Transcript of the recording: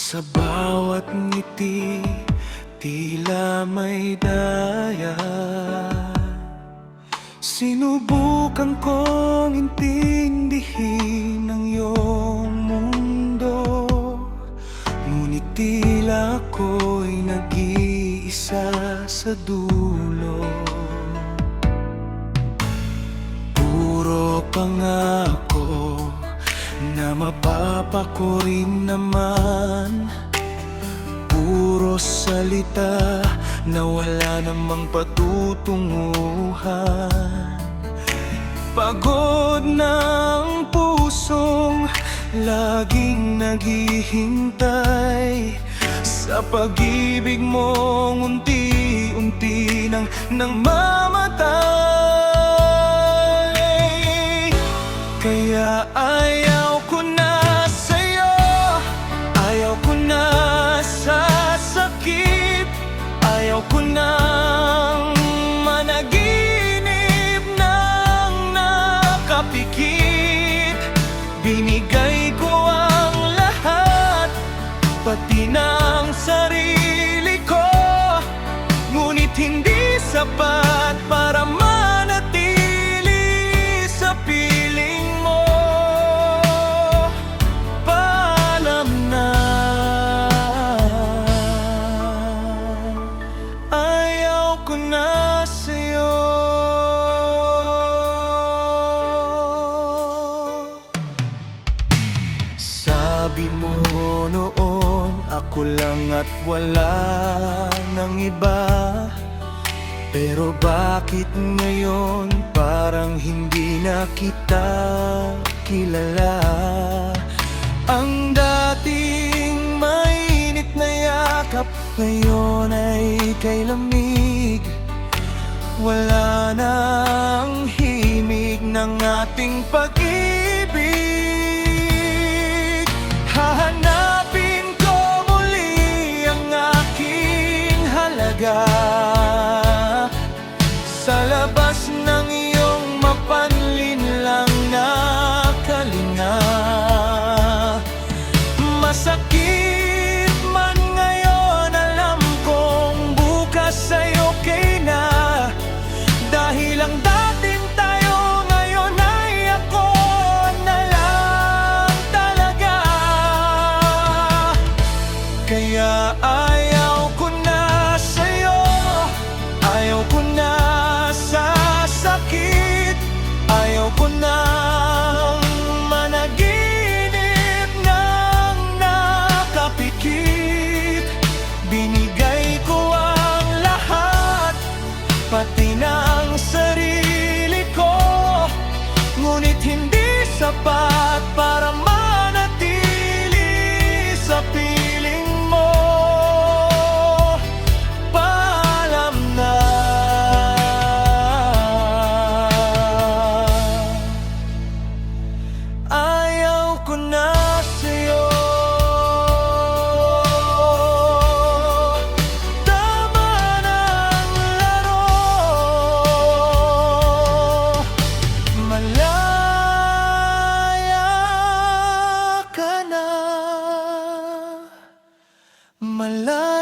Sa bawat ngiti, tila may daya. Sinubukan kong intindihin ang iyong mundo, ngunit tila ako'y nag-iisa sa dulo. Puro pangako na mapapako rin naman, puro salita na wala namang patutunguhan. Pagod ng pusong laging naghihintay sa pag-ibig mong unti-unti nang mamatay. Kaya ayaw ko na sa'yo, ayaw ko na sa sakit, ayaw ko nang managinip ng nakapikit. Binigay ko ang lahat, pati ng sarili ko, ngunit hindi sapat para manatili sa piling mo. Paalam na, ayaw ko na sa'yo. Sabi mo noon, ako lang at wala nang iba. Pero bakit ngayon parang hindi na kita kilala? Ang dating mainit na yakap ngayon ay kay lamig. Wala nang himig ng ating pag-ibig. Hahanapin ko muli ang aking halaga sa labas ng iyong mapanlinlang na kalinga. Masakit man ngayon, alam kong bukas ay okay na. Dahil ang dating tayo ngayon ay ako na lang talaga. Kaya ayaw ko na sa'yo, ayaw ko na sa sakit, ayaw ko nang managinip ng nakapikit. Binigay ko ang lahat, pati ng sarili ko, ngunit hindi sapat para manatili sa piling mo. Paalam na, ayaw ko na sa'yo. Tama ng laro, malaya ka na, malaya.